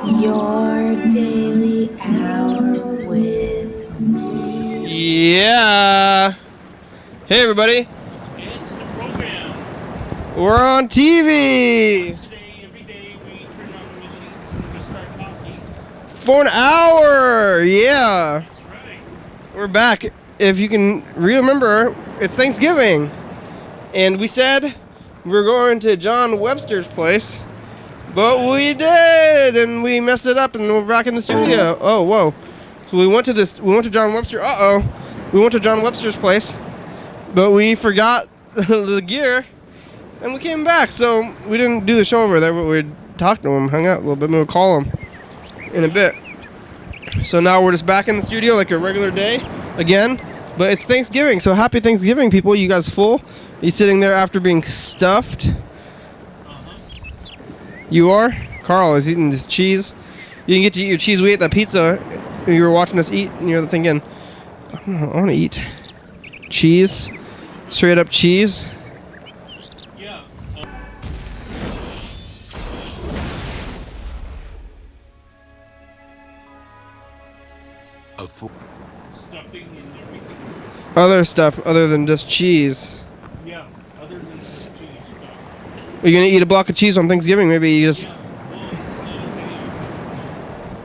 Your daily hour with me. Yeah. Hey, everybody. It's the program. We're on TV Today, every day, we turn on the machines and we start talking. for an hour. Yeah. That's right. We're back. If you can remember, it's Thanksgiving. And we said we were going to John Webster's place. But we did, and we messed it up, and we're back in the studio. Oh, whoa. So we went to John Webster. We went to John Webster's place, but we forgot the gear, and we came back. So we didn't do the show over there, but we talked to him, hung out a little bit, and we'll call him in a bit. So now we're just back in the studio like a regular day again, but it's Thanksgiving, so happy Thanksgiving, people. You guys full? You sitting there after being stuffed? You are? Carl is eating this cheese. You can get to eat your cheese. We ate that pizza. You were watching us eat, and you're thinking, I want to eat cheese. Straight up cheese. Yeah. Stuffing and everything else. Other stuff other than just cheese. Yeah, other than just cheese stuff. Are you going to eat a block of cheese on Thanksgiving? Maybe you just... Yeah.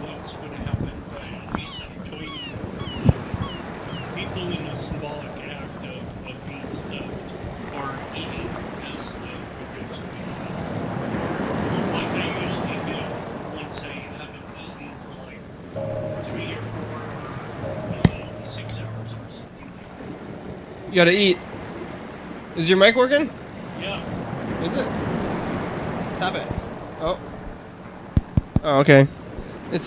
What's going to happen, but at least I'm joining people in a symbolic act of being stuffed or eating as the programs we have. Like I usually do once I haven't eaten for like 3 or 4 6 hours or something. You got to eat. Is your mic working? Yeah. Is it? Tap it. Oh. Oh, okay. It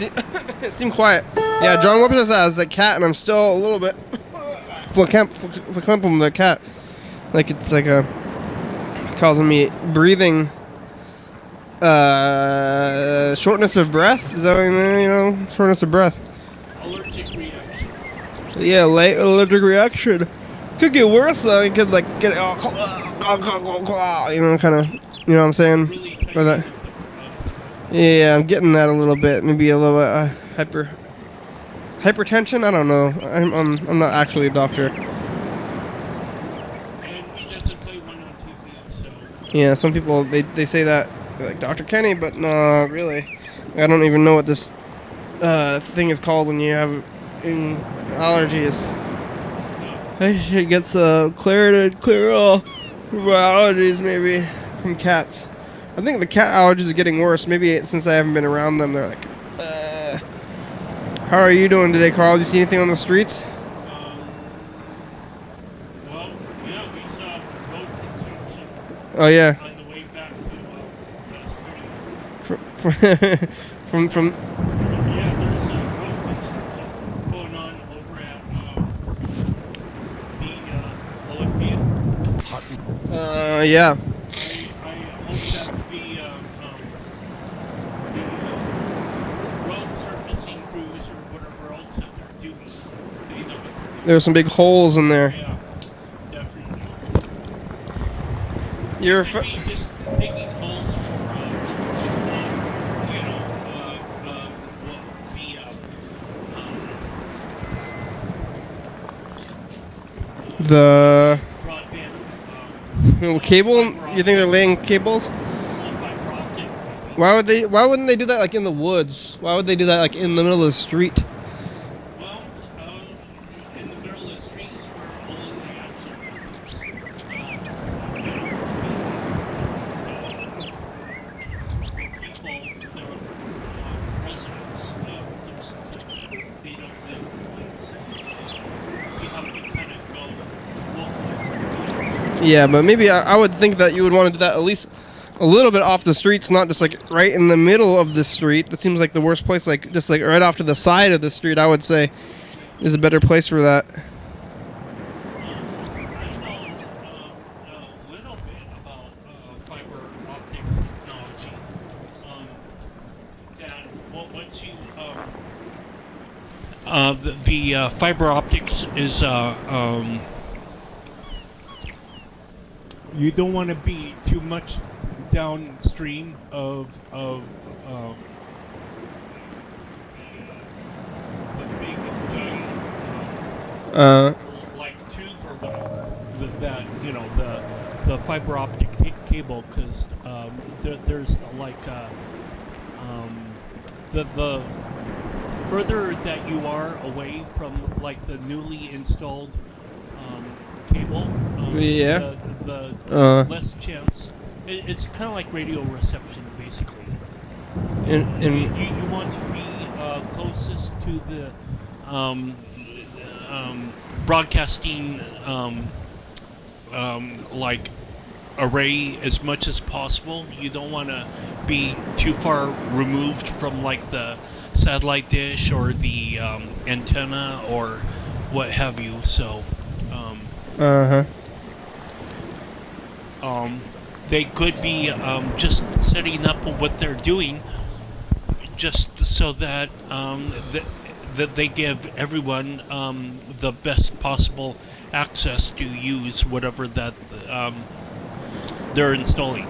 seemed quiet. Yeah, John Webster has a cat, and I'm still a little bit verklempt the cat. Like it's like causing me breathing shortness of breath. Is that what you know? Shortness of breath. Allergic reaction. Yeah, late allergic reaction. Could get worse though. It could like get kind of, you know what I'm saying? Really Or that. Yeah, I'm getting that a little bit. Maybe a little bit hypertension. I don't know. I'm not actually a doctor. And he doesn't play one on TV, so. Yeah, some people they say that like Dr. Kenny, but no, really. I don't even know what this thing is called when you have allergies. I should get clear all allergies maybe from cats. I think the cat allergies are getting worse. Maybe since I haven't been around them, they're like, How are you doing today, Carl? Did you see anything on the streets? Well, yeah, we saw road construction Oh yeah. on the way back to From Yeah, there's road construction going on over at the Olympian. yeah. I hope that to be the road surfacing crews or whatever else that they're doing. They know what they're doing. There's some big holes in there. Yeah, definitely. You're Could be just digging holes for, you know, what would be the broadband cable. You think they're laying cables? fiber optic. Why wouldn't they do that like in the woods? Why would they do that like in the middle of the street? Well, in the middle of the street is where all of the action happens. People, the residents of Thurston County, they don't live in one city. So we have to kind of go localize. Yeah, but maybe I would think that you would want to do that at least a little bit off the streets, not just like right in the middle of the street. That seems like the worst place. Like just like right off to the side of the street, I would say is a better place for that. I know a little bit about fiber optic technology. That once you the fiber optics is you don't want to be too much downstream of like tube or whatever, that the fiber optic cable, because there's like the further that you are away from like the newly installed cable, Yeah. the less chance. It's kind of like radio reception, basically. You want to be closest to the broadcasting like array as much as possible. You don't want to be too far removed from like the satellite dish or the antenna or what have you. So they could be just setting up what they're doing just so that that they give everyone the best possible access to use whatever that they're installing.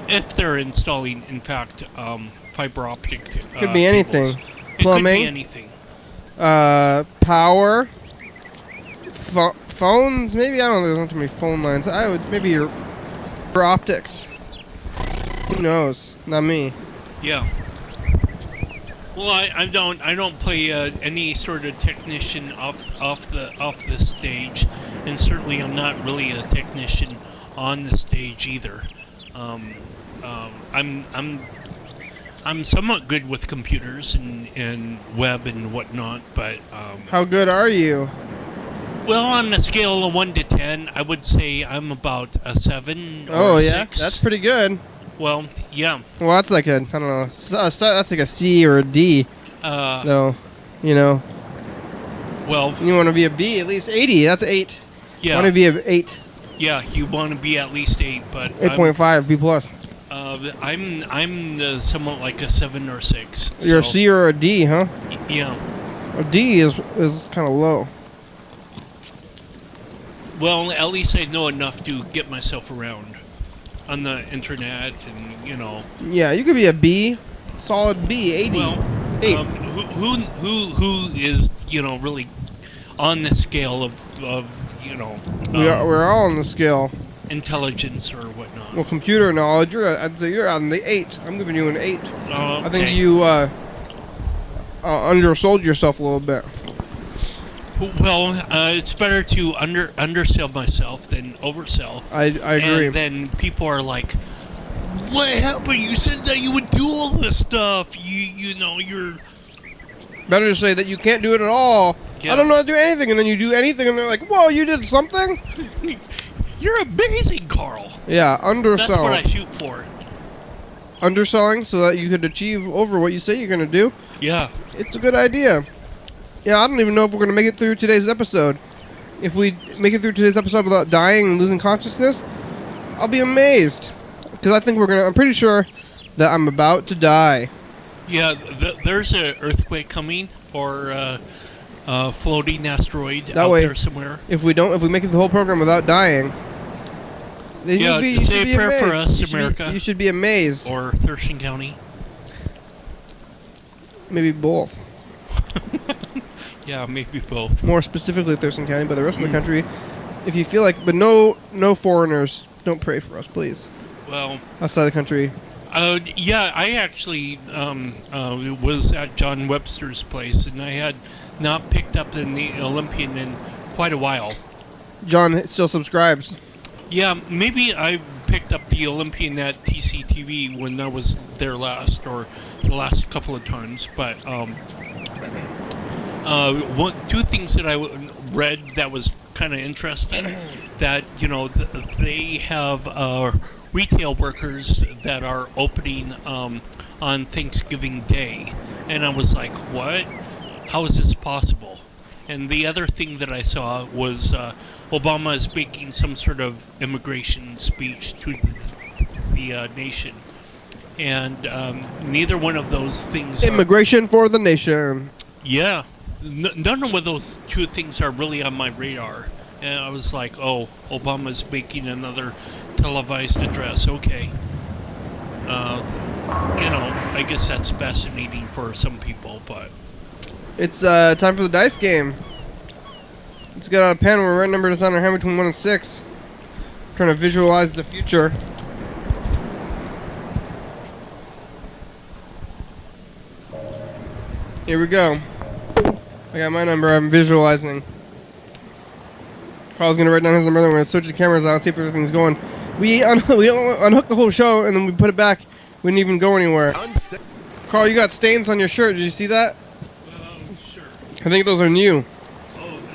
If they're installing, in fact, fiber optic could be anything. cables. Plumbing. It could be anything. Power. Phones. Maybe, I don't know. There's not too many phone lines. I would maybe your optics. Who knows? Not me. Yeah. Well, I don't play any sort of technician off the stage, and certainly I'm not really a technician on the stage either. I'm somewhat good with computers and web and whatnot, but How good are you? well, on a scale of 1 to 10, I would say I'm about a 7 or Oh a yeah, 6. that's pretty good. Well, yeah. Well, that's like a, I don't know, that's like a C or a D. No, you know, Well, you want to be a B, at least 80. That's 8. yeah. Want to be a 8, Yeah, you want to be at least 8, but 8.5, B plus. I'm somewhat like a 7 or 6. You're a so, C or a D, huh? Yeah. A D is kind of low. Well, at least I know enough to get myself around on the internet, and Yeah, you could be a B, solid B, 80. Well, 8. who is really on the scale of We're all on the scale. intelligence or whatnot? Well, computer knowledge, I'd say you're on the 8. I'm giving you an 8. I think Okay. you undersold yourself a little bit. Well, it's better to undersell myself than oversell. I agree. And then people are like, "What happened? You said that you would do all this stuff. You're." Better to say that you can't do it at all. Yeah. I don't know how to do anything, and then you do anything, and they're like, "Whoa, you did something?" You're amazing, Carl. Yeah, undersell. That's what I shoot for. Underselling so that you could achieve over what you say you're gonna do. Yeah. It's a good idea. Yeah, I don't even know if we're gonna make it through today's episode. If we make it through today's episode without dying and losing consciousness, I'll be amazed. Because I think I'm pretty sure that I'm about to die. Yeah, there's an earthquake coming or a floating asteroid out way, there somewhere. If we make it the whole program without dying, then Yeah, you say should a be prayer amazed. for us, You should be- America. you should be amazed. Or Thurston County. Maybe both. Yeah, maybe both. More specifically Thurston County, but the rest of the country, if you feel like, but no foreigners, don't pray for us, please. Well, Outside the country. yeah, I actually was at John Webster's place, and I had not picked up the Olympian in quite a while. John still subscribes. Yeah, maybe I picked up the Olympian at TCTV when I was there last, or the last couple of times, but two things that I read that was kind of interesting, that they have retail workers that are opening on Thanksgiving Day, and I was like, what? How is this possible? And the other thing that I saw was Obama is making some sort of immigration speech to the nation, and neither one of those things Immigration for the nation. yeah, none of those two things are really on my radar. And I was like, oh, Obama's making another televised address. Okay. I guess that's fascinating for some people, but... It's time for the dice game. Let's get out a pen. We're right number is on our hand between 1 and 6. Trying to visualize the future. Here we go. I got my number. I'm visualizing. Carl's gonna write down his number. Then we're gonna switch the cameras out and see if everything's going. We unhooked the whole show and then we put it back. We didn't even go anywhere. Carl, you got stains on your shirt. Did you see that? Sure. I think those are new.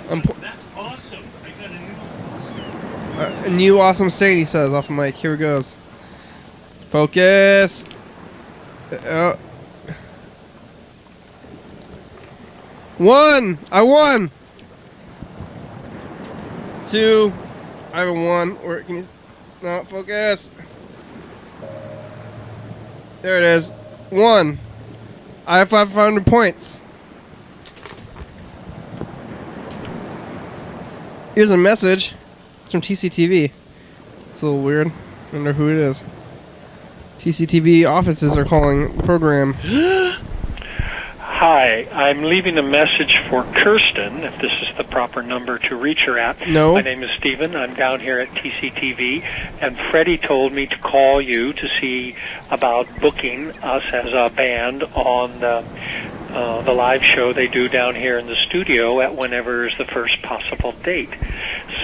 Oh, that's awesome. I got a new awesome. A new awesome stain, he says off the mic. Here it goes. Focus. 1. I won. 2. I have a 1. Or can you? No, focus. There it is. 1. I have 500 points. Here's a message. It's from TCTV. It's a little weird. I wonder who it is. TCTV offices are calling the program. Hi, I'm leaving a message for Kirsten, if this is the proper number to reach her at. No. My name is Stephen. I'm down here at TCTV, and Freddie told me to call you to see about booking us as a band on the live show they do down here in the studio at whenever is the first possible date.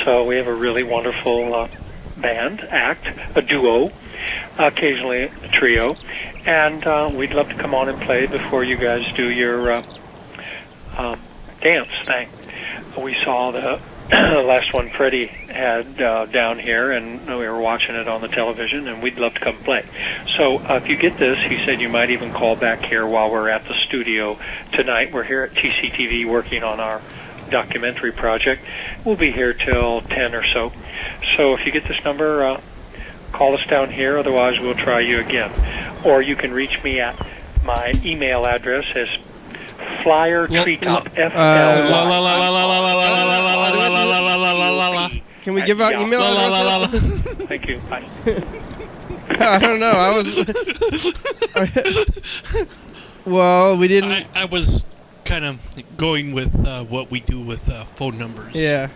So we have a really wonderful band, act, a duo, occasionally a trio, and we'd love to come on and play before you guys do your dance thing. We saw the last one Freddie had down here, and we were watching it on the television, and we'd love to come play. So if you get this, he said you might even call back here while we're at the studio tonight. We're here at TCTV working on our documentary project. We'll be here till 10 or so. So if you get this number, call us down here, otherwise we'll try you again. Or you can reach me at my email address as flyertreetop. Can we give out email addresses? Thank you. Bye. I don't know. I was. Well, we didn't. I was kind of going with what we do with phone numbers. Yeah.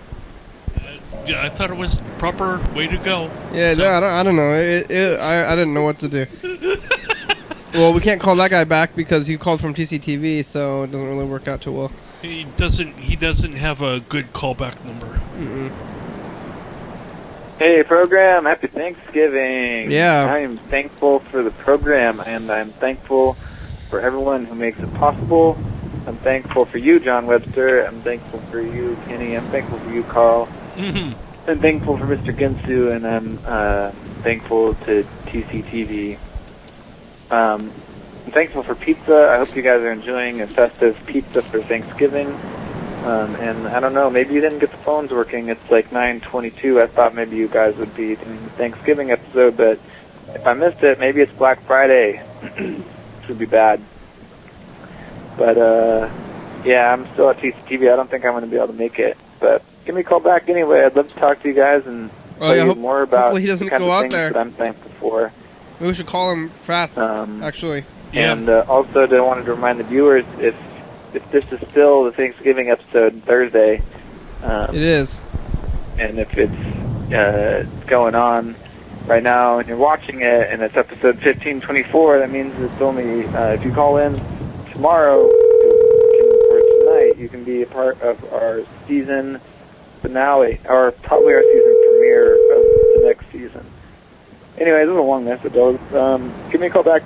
I thought it was proper way to go. Yeah, so. I don't know. I didn't know what to do. Well, we can't call that guy back because he called from TCTV, so it doesn't really work out too well. He doesn't have a good callback number. Mm-mm. Hey, program. Happy Thanksgiving. Yeah. I am thankful for the program, and I'm thankful for everyone who makes it possible. I'm thankful for you, John Webster. I'm thankful for you, Kenny. I'm thankful for you, Carl. Mm-hmm. I'm thankful for Mr. Ginsu, and I'm thankful to TCTV. I'm thankful for pizza. I hope you guys are enjoying a festive pizza for Thanksgiving. And I don't know, maybe you didn't get the phones working. It's like 9:22. I thought maybe you guys would be doing the Thanksgiving episode, but if I missed it, maybe it's Black Friday, which would be bad. But, yeah, I'm still at TCTV. I don't think I'm going to be able to make it. But give me a call back anyway. I'd love to talk to you guys and tell you more about he doesn't the kind go of out things there. that I'm thankful for. Maybe we should call him fast, actually. Yeah. And also, I wanted to remind the viewers, if this is still the Thanksgiving episode Thursday, it is, and if it's going on right now and you're watching it and it's episode 1524, that means it's only if you call in tomorrow or tonight, you can be a part of our season finale, or probably our season premiere of the next season. Anyway, this is a long message. Give me a call back.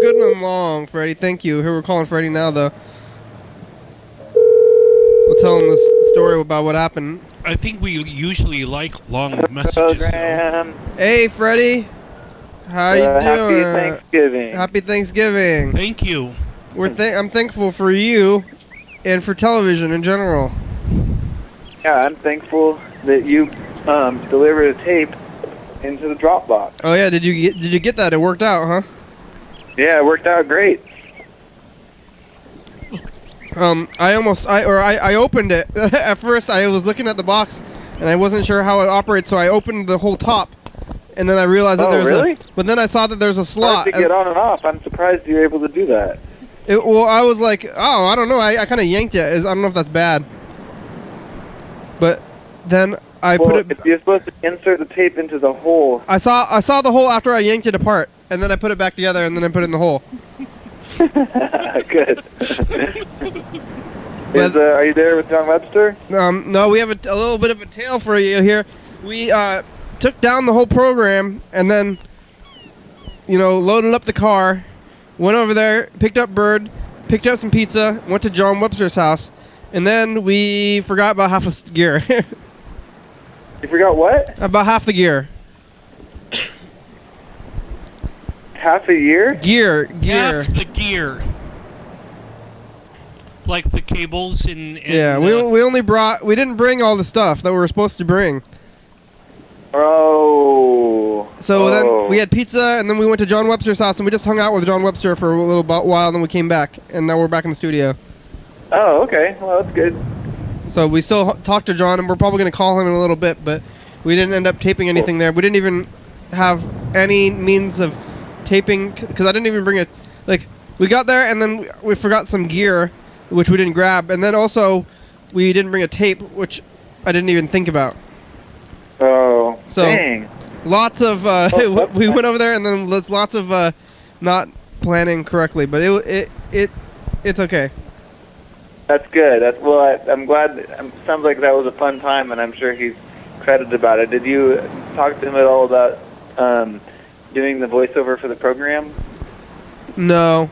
Good and long, Freddie. Thank you. Here we're calling Freddie now, though. We'll tell him this story about what happened. I think we usually like long messages. So. Hey, Freddie. How you doing? Happy Thanksgiving. Happy Thanksgiving. Thank you. I'm thankful for you and for television in general. Yeah, I'm thankful that you delivered a tape into the Dropbox. Oh yeah, did you get that? It worked out, huh? Yeah, it worked out great. I opened it. At first, I was looking at the box, and I wasn't sure how it operates, so I opened the whole top, and then I realized that but then I saw that there's a slot. Hard to get on and off. I'm surprised you were able to do that. Well, I was like, oh, I don't know. I kind of yanked it. I don't know if that's bad. But then I put it. You're supposed to insert the tape into the hole. I saw the hole after I yanked it apart, and then I put it back together, and then I put it in the hole. Good. Are you there with John Webster? No, we have a little bit of a tale for you here. We took down the whole program, and then, loaded up the car, went over there, picked up Bird, picked up some pizza, went to John Webster's house, and then we forgot about half the gear. You forgot what? About half the gear. Half a year? Gear. Half the gear. Like the cables and yeah, we didn't bring all the stuff that we were supposed to bring. Oh. So then we had pizza, and then we went to John Webster's house, and we just hung out with John Webster for a little while, and then we came back, and now we're back in the studio. Oh, okay. Well, that's good. So we still talk to John, and we're probably going to call him in a little bit, but we didn't end up taping anything there. We didn't even have any means of taping, because I didn't even bring it. Like, we got there, and then we forgot some gear, which we didn't grab, and then also we didn't bring a tape, which I didn't even think about. Oh, so dang. Lots of we went over there, and then there's lots of not planning correctly, but it's okay. That's good. I'm glad. Sounds like that was a fun time, and I'm sure he's excited about it. Did you talk to him at all about doing the voiceover for the program? No.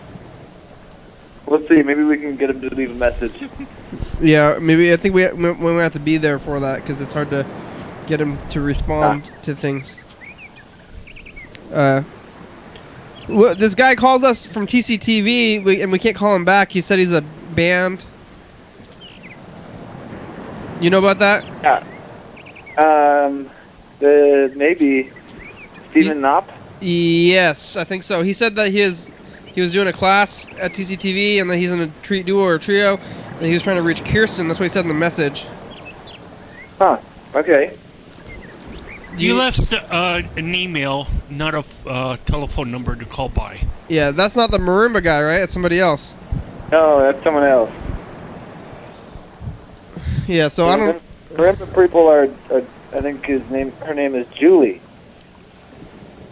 Let's see. Maybe we can get him to leave a message. Yeah, maybe. I think we have to be there for that, because it's hard to get him to respond to things. This guy called us from TCTV, and we can't call him back. He said he's a band. You know about that? Yeah. Maybe Stephen Knopp. Yes, I think so. He said that he was doing a class at TCTV, and that he's in a duo or trio, and he was trying to reach Kirsten. That's what he said in the message. Huh. Okay. You left an email, not a telephone number to call by. Yeah, that's not the marimba guy, right? It's somebody else. No, that's someone else. Yeah, so I don't... Marimba people are, I think her name is Julie.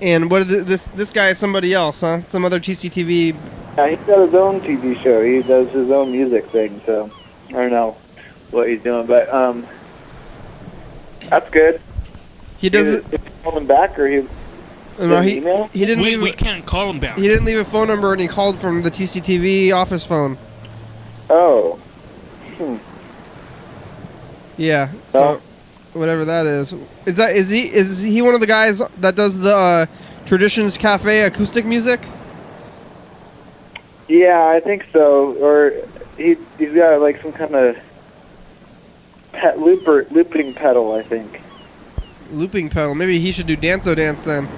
And what is this guy is somebody else, huh? Some other TCTV... Yeah, he's got his own TV show. He does his own music thing, so I don't know what he's doing, but that's good. He doesn't... Did you call him back, or he... No, he didn't leave... We can't call him back. He didn't leave a phone number, and he called from the TCTV office phone. Oh. Yeah, so... Whatever that is. Is he one of the guys that does the Traditions Cafe acoustic music? Yeah, I think so. Or he's got like some kind of looping pedal, I think. Looping pedal. Maybe he should do Dance-O Dance then.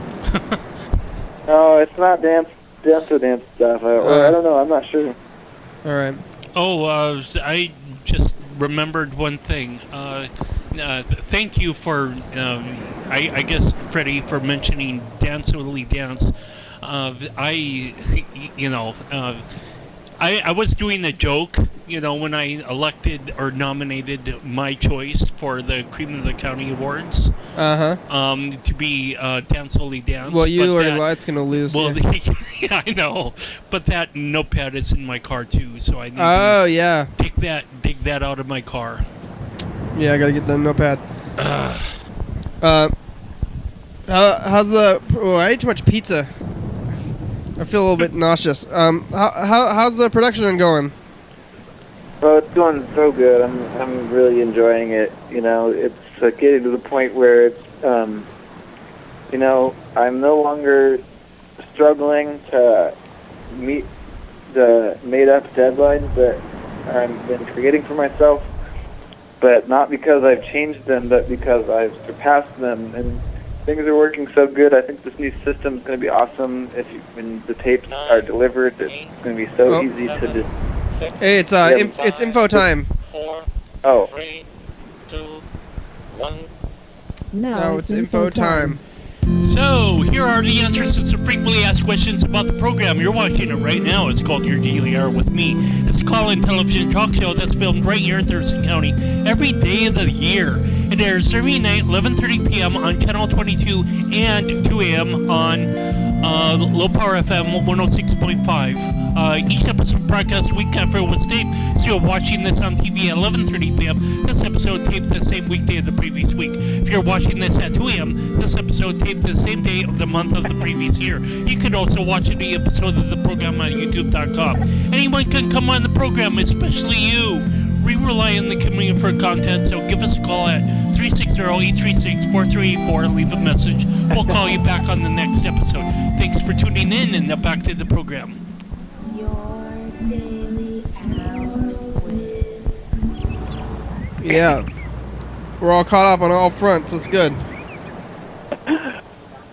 No, it's not Dance-O Dance stuff. Or I don't know. I'm not sure. All right. Oh, I just remembered one thing. Thank you for, I guess, Freddie, for mentioning Dance-O Dance. I was doing a joke, when I elected or nominated my choice for the Cream of the County Awards. To be Dance-O Dance. Well, you or Light's gonna lose. Well, yeah, I know, but that notepad is in my car too, so I need to dig that out of my car. Yeah, I gotta get the notepad. How's the... Oh, I ate too much pizza. I feel a little bit nauseous. How's the production going? Well, it's going so good. I'm really enjoying it. It's getting to the point where it's, I'm no longer struggling to meet the made-up deadlines that I've been creating for myself. But not because I've changed them, but because I've surpassed them, and things are working so good. I think this new system is going to be awesome. When the tapes are delivered, it's going to be so easy to just... Hey, it's info time. 4, 3, 2, 1. No, it's info time. So, here are the answers to some frequently asked questions about the program. You're watching it right now. It's called Your Daily Hour with Me. It's a call-in television talk show that's filmed right here in Thurston County every day of the year. It airs every night, 11:30 p.m. on Channel 22 and 2 a.m. on Low Power FM 106.5. Each episode broadcast a week after it was taped, so you're watching this on TV at 11:30 p.m. This episode taped the same weekday of the previous week. If you're watching this at 2 a.m., this episode taped the same day of the month of the previous year. You could also watch any episode of the program on YouTube.com. Anyone can come on the program, especially you. We rely on the community for content, so give us a call at 360-836-4384 and leave a message. We'll call you back on the next episode. Thanks for tuning in, and now back to the program. Your daily hour with. Yeah. We're all caught up on all fronts. That's good.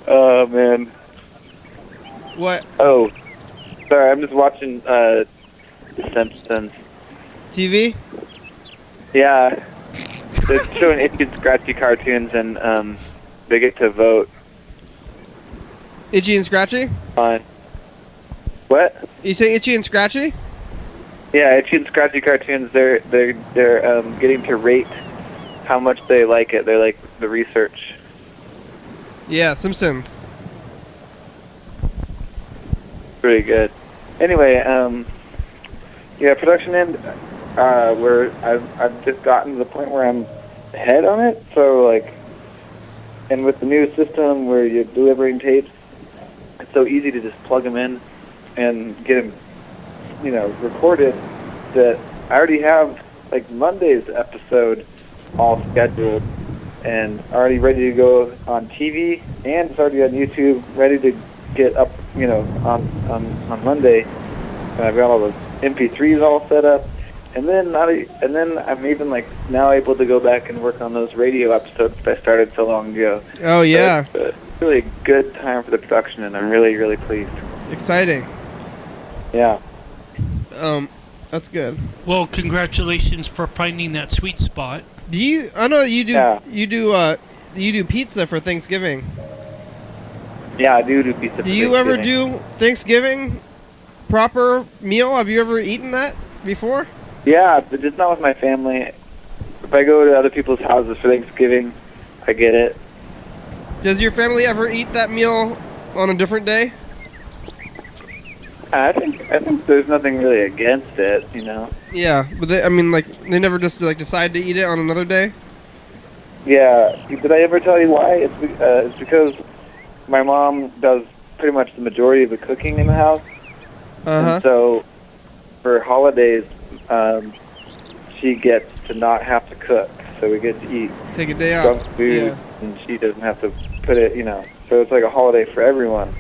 Oh, man. What? Oh, sorry, I'm just watching The Simpsons. TV? Yeah. They're showing itchy and scratchy cartoons, and they get to vote Itchy and Scratchy? on... What? You say Itchy and Scratchy? Yeah, itchy and scratchy cartoons, they're getting to rate how much they like it. They're like the research. Yeah, Simpsons. Pretty good. Anyway, yeah, production end, where I've just gotten to the point where I'm ahead on it. So, like, and with the new system where you're delivering tapes, it's so easy to just plug them in and get them, you know, recorded, that I already have, like, Monday's episode all scheduled and already ready to go on TV, and it's already on YouTube, ready to get up, you know, on Monday. And I've got all the MP3s all set up, and then I'm even, like, now able to go back and work on those radio episodes that I started so long ago. Oh, yeah. So it's a really good time for the production, and I'm really, really pleased. Exciting. Yeah. That's good. Well, congratulations for finding that sweet spot. Do you? I know you do. Yeah. You do pizza for Thanksgiving. Yeah, I do pizza. Do you ever do Thanksgiving proper meal? Have you ever eaten that before? Yeah, but just not with my family. If I go to other people's houses for Thanksgiving, I get it. Does your family ever eat that meal on a different day? I think there's nothing really against it, you know. Yeah, but they never just like decide to eat it on another day. Yeah, did I ever tell you why? It's because my mom does pretty much the majority of the cooking in the house. And so for holidays, she gets to not have to cook, so we get to eat. Take a day off. Junk food, and she doesn't have to put it, you know. So it's like a holiday for everyone.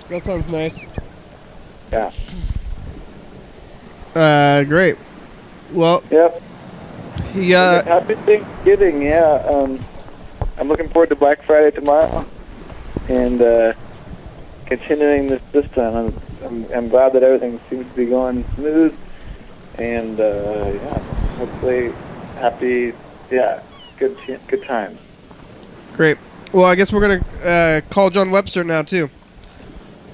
That sounds nice. Yeah. Great. Well. Yep. Yeah. Happy Thanksgiving. Yeah. I'm looking forward to Black Friday tomorrow, and continuing this system. I'm glad that everything seems to be going smooth, and yeah, hopefully happy. Yeah, good times. Great. Well, I guess we're gonna call John Webster now too.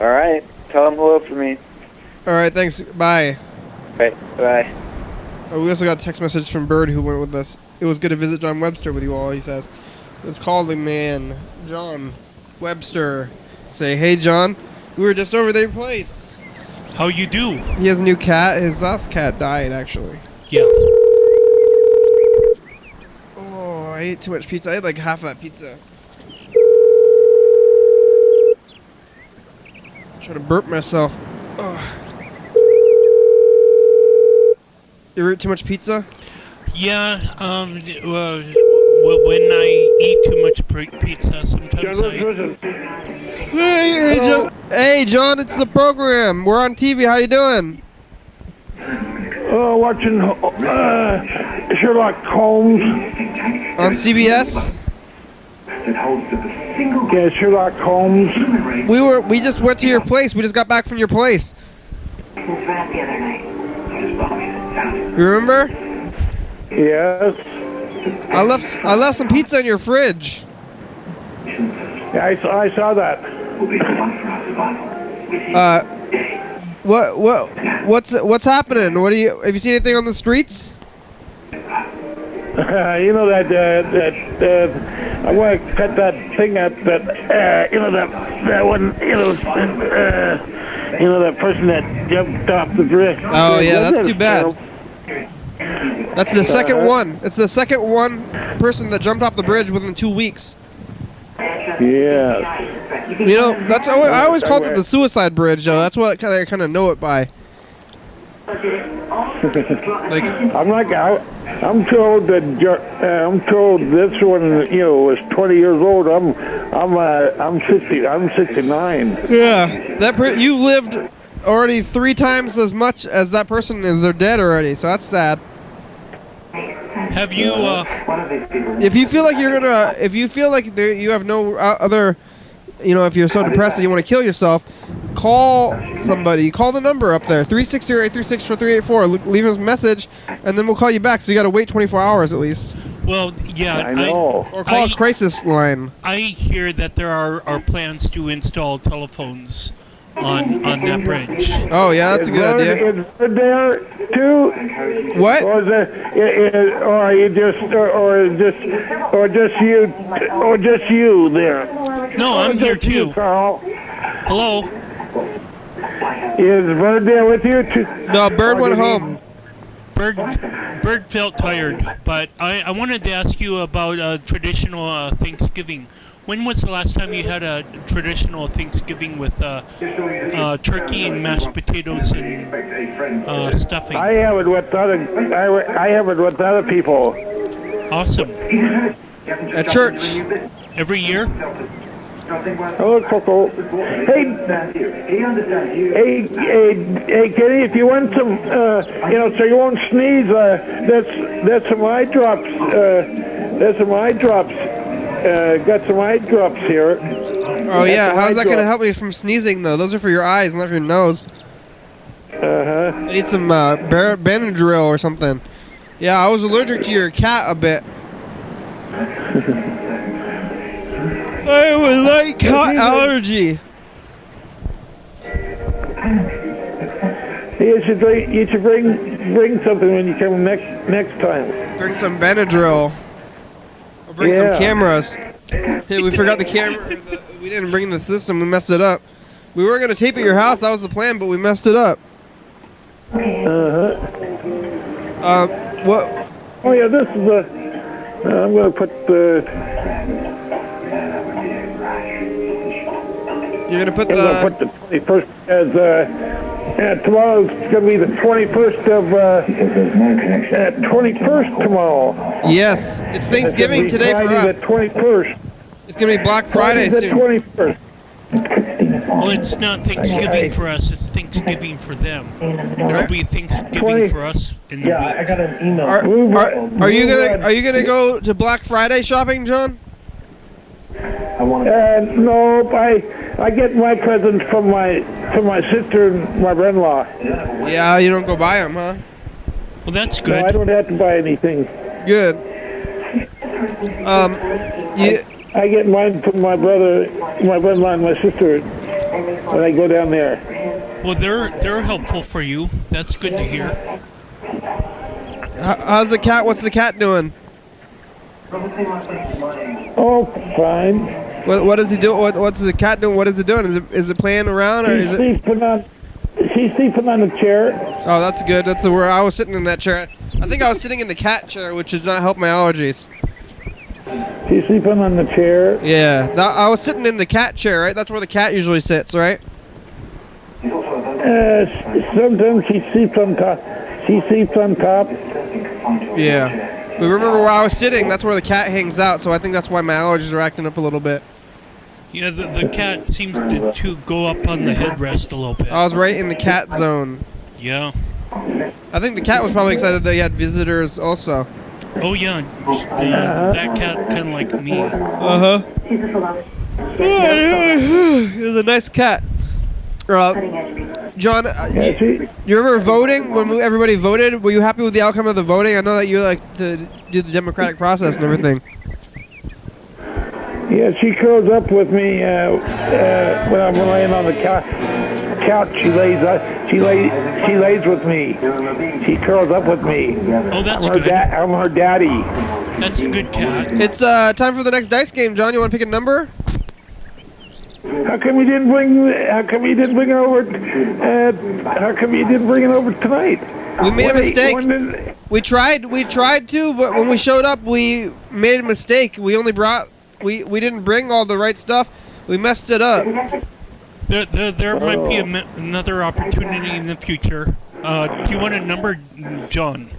All right. Tell him hello for me. All right. Thanks. Bye. Right. Bye. Oh, we also got a text message from Bird who went with us. It was good to visit John Webster with you all, he says. Let's call the man, John Webster. Say, hey, John, we were just over their place. How you do? He has a new cat. His last cat died, actually. Yeah. Oh, I ate too much pizza. I had like half of that pizza. Trying to burp myself. Ugh. You ever eat too much pizza? Yeah, when I eat too much pizza, sometimes Hey, John, it's the program. We're on TV. How you doing? Watching Sherlock Holmes. On CBS? Yeah, Sherlock Holmes. We just went to your place. We just got back from your place. You remember? Yes. I left some pizza in your fridge. Yeah, I saw that. What's happening? Have you seen anything on the streets? You know that I want to cut that thing up. That that one. That person that jumped off the bridge. Oh yeah, that's too bad. Terrible. That's the second one. It's the second one person that jumped off the bridge within 2 weeks. Yeah. You know, I always called it the suicide bridge, though. That's what I kind of know it by. Like, I'm told that I'm told this one, was 20 years old. I'm 60. I'm 69. Yeah, you lived already 3 times as much as that person is. They're dead already, so that's sad. Have you? If you feel like you have no other, if you're so depressed that you want to kill yourself, call somebody. Call the number up there, 360-836-4384. Leave us a message, and then we'll call you back. So you got to wait 24 hours at least. Well, yeah. I know. Or call a crisis line. I hear that there are plans to install telephones on that bridge. Oh yeah, that's a good idea. Is it there too? What? Or just you there? No, I'm here too. Carl. Hello. Is Bird there with you too? No, Bird went home. Bird felt tired, but I wanted to ask you about traditional Thanksgiving. When was the last time you had a traditional Thanksgiving with turkey and mashed potatoes and stuffing? I have it with other people. Awesome. At church. Every year? Hello, Coco. Hey, Kenny, if you want some, so you won't sneeze, that's some eye drops. That's some eye drops. Got some eye drops here. Oh yeah, how's that gonna help me from sneezing though? Those are for your eyes, not for your nose. I need some Benadryl or something. Yeah, I was allergic to your cat a bit. I have a light cat allergy. You should bring something when you come next time. Bring some Benadryl. Or bring some cameras. Hey, we forgot the camera. We didn't bring the system. We messed it up. We were gonna tape at your house. That was the plan, but we messed it up. What? Oh yeah, this is I'm gonna put the. You're gonna put I'm gonna put the 21st as tomorrow's gonna be the 21st of 21st tomorrow. Yes, it's Thanksgiving today for us. The 21st. It's gonna be Black Friday the soon. 21st. Well, it's not Thanksgiving for us. It's Thanksgiving for them. It'll be Thanksgiving for us in the week. I got an email. Are you gonna go to Black Friday shopping, John? No, I get my presents from my sister and my brother-in-law. Yeah, you don't go buy them, huh? Well, that's No, good. I don't have to buy anything. Good. I get mine from my brother-in-law and my sister when I go down there. Well, they're helpful for you. That's good to hear. How's the cat? What's the cat doing? Oh, fine. What is he doing? What's the cat doing? What is it doing? Is it playing around or is it? She's sleeping on the chair. Oh, that's good. That's where I was sitting in that chair. I think I was sitting in the cat chair, which does not help my allergies. She's sleeping on the chair. Yeah, I was sitting in the cat chair, right? That's where the cat usually sits, right? Sometimes she sleeps on top. Yeah. But remember where I was sitting? That's where the cat hangs out, so I think that's why my allergies are acting up a little bit. Yeah, the cat seems to go up on the headrest a little bit. I was right in the cat zone. Yeah. I think the cat was probably excited that he had visitors also. Oh yeah, that cat kind of like me. Uh-huh. It was a nice cat. John, you remember voting when everybody voted? Were you happy with the outcome of the voting? I know that you like to do the democratic process and everything. Yeah, she curls up with me when I'm laying on the couch. She lays with me. She curls up with me. Oh, that's I'm her good. I'm her daddy. That's a good cat. It's time for the next dice game, John. You want to pick a number? How come you didn't bring her over? How come you didn't bring it over tonight? We made a mistake. When did- We tried to, but when we showed up, we made a mistake. We only brought, we didn't bring all the right stuff. We messed it up. There might be another opportunity in the future. Do you want a number, John?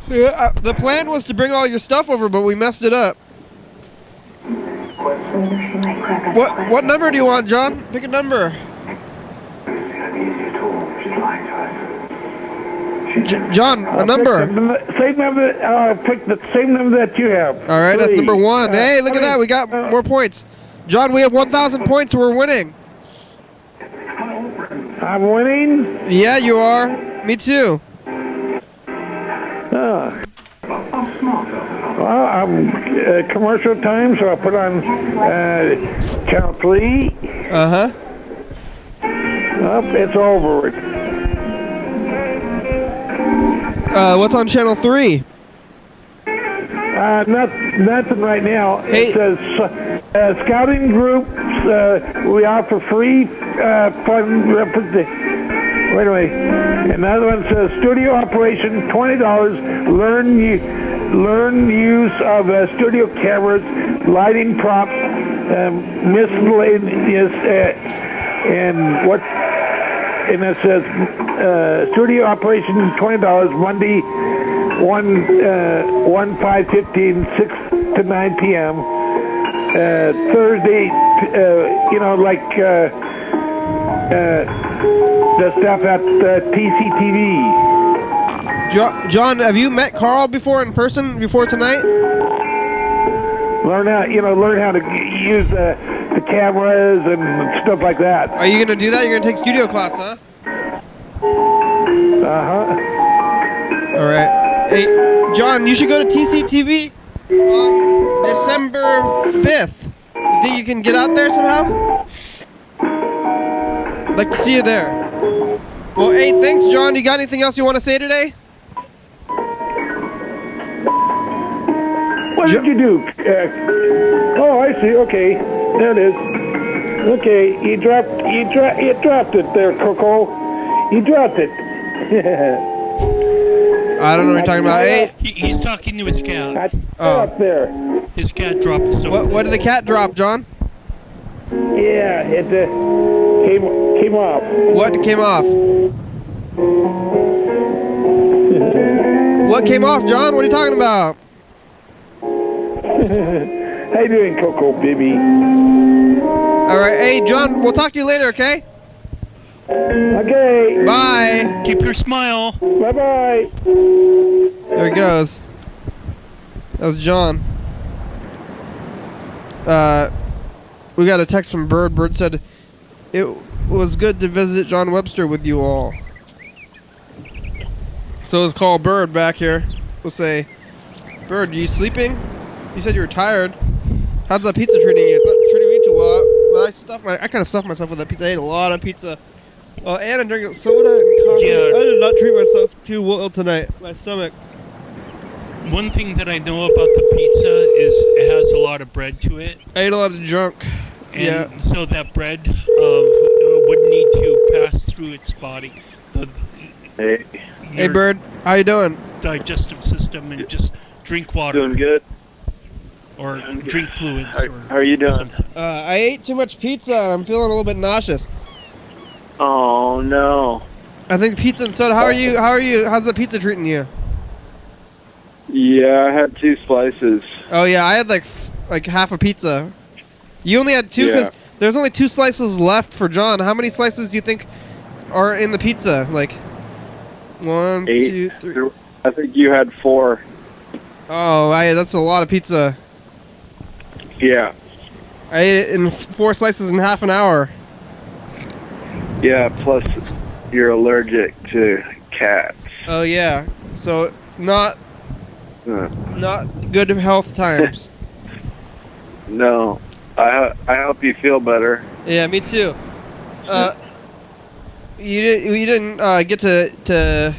Yeah, the plan was to bring all your stuff over, but we messed it up. What number do you want, John? Pick a number. John, a number. Same number. Pick the same number that you have. All right, that's Three. number 1. Hey, look at that. We got more points. John, we have 1,000 points. We're winning. I'm winning. Yeah, you are. Me too. Well, I'm commercial time, so I put on channel 3. Uh-huh. Oh, it's over. What's on channel 3? Nothing right now. Hey. It says scouting groups. We offer free fun. Wait a minute. Another one says studio operation, $20. Learn use of studio cameras, lighting props, miscellaneous, and what? And it says studio operation, $20. Monday, 5:15, 6 to 9 p.m. Thursday, the stuff at TCTV. John, have you met Carl before in person before tonight? Learn how to use the cameras and stuff like that. Are you gonna do that? You're gonna take studio class, huh? All right. Hey, John, you should go to TCTV on December 5th. You think you can get out there somehow? I'd like to see you there. Well, hey, thanks, John. You got anything else you want to say today? What did you do? Oh, I see. Okay, there it is. Okay, you dropped it there, Coco. You dropped it. I don't know what you're talking about. Hey, He's talking to his cat. Up there. His cat dropped something. what did the cat drop, John? Yeah, it came off. What came off? What came off, John? What are you talking about? How you doing, Coco, baby? All right. Hey, John, we'll talk to you later, okay? Okay. Bye. Keep your smile. Bye-bye. There he goes. That was John. We got a text from Bird. Bird said, it was good to visit John Webster with you all. So let's call Bird back here. We'll say, Bird, you sleeping? You said you were tired. How's the pizza treating you? It's not treating me too well. Well, I kind of stuffed myself with that pizza. I ate a lot of pizza. And I'm drinking soda and coffee. Yeah. I did not treat myself too well tonight. My stomach. One thing that I know about the pizza is it has a lot of bread to it. I ate a lot of junk. And Yeah. so that bread would need to pass through its body. Hey, Hey, Bird. How you doing? Digestive system and just drink water. doing good. Or drink fluids. How are you doing? Something. I ate too much pizza and I'm feeling a little bit nauseous. Oh no. I think pizza and soda. How are you? How's the pizza treating you? Yeah, I had 2 slices. Oh yeah, I had like half a pizza. You only had 2 because there's only 2 slices left for John. How many slices do you think are in the pizza? Like 1, 8. 2, 3. I think you had 4. Oh, that's a lot of pizza. Yeah. I ate it in 4 slices in half an hour. Yeah, plus you're allergic to cats. Oh yeah, so not good health times. No. I hope you feel better. Yeah, me too. You didn't get to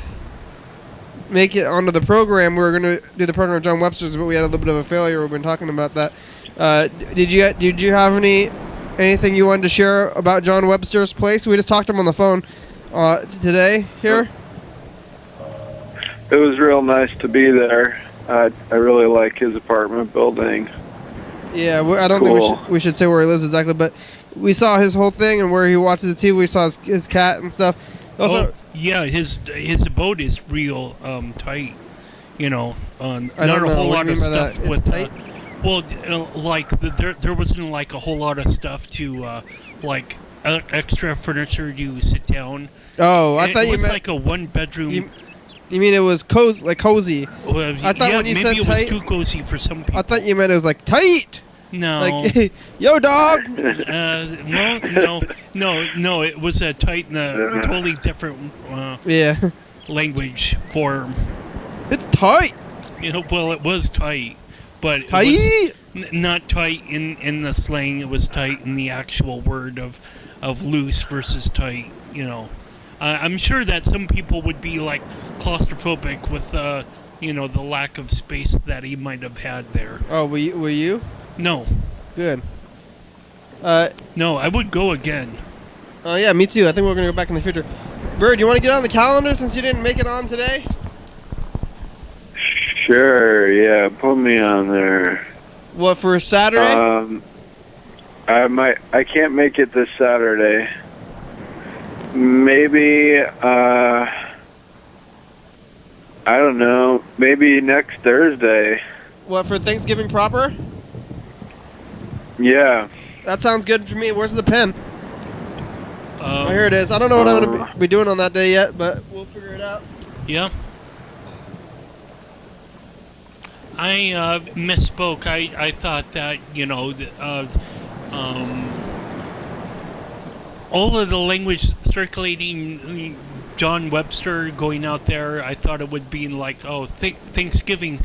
make it onto the program. We were going to do the program with John Webster's, but we had a little bit of a failure. We've been talking about that. Did you have anything you wanted to share about John Webster's place? We just talked to him on the phone today here. It was real nice to be there. I really like his apartment building. Yeah, I don't think we should say where he lives exactly, but we saw his whole thing and where he watches the TV. We saw his cat and stuff. Also, yeah, his abode is real tight. You know, I not don't know a whole what lot you of mean by stuff that. It's with. tight? There wasn't like a whole lot of stuff to like extra furniture to sit down. Oh, I thought it you was meant like a one bedroom. You mean it was cozy? Well, I thought when you maybe said it tight, was too cozy for some people. I thought you meant it was like tight. No. Like, yo, dog. No. It was a tight in a totally different language form. It's tight. You know, well, it was tight, but tight. It was not tight in the slang. It was tight in the actual word of loose versus tight. You know, I'm sure that some people would be like claustrophobic with the lack of space that he might have had there. Oh, were you? No. Good. No, I would go again. Oh, yeah, me too. I think we're going to go back in the future. Bird, you want to get on the calendar since you didn't make it on today? Sure, yeah, put me on there. What, for Saturday? I can't make it this Saturday. Maybe, I don't know, maybe next Thursday. What, for Thanksgiving proper? Yeah. That sounds good for me. Where's the pen? Oh, here it is. I don't know what I'm going to be doing on that day yet, but we'll figure it out. Yeah. I misspoke. I thought that, all of the language circulating John Webster going out there, I thought it would be like, Thanksgiving.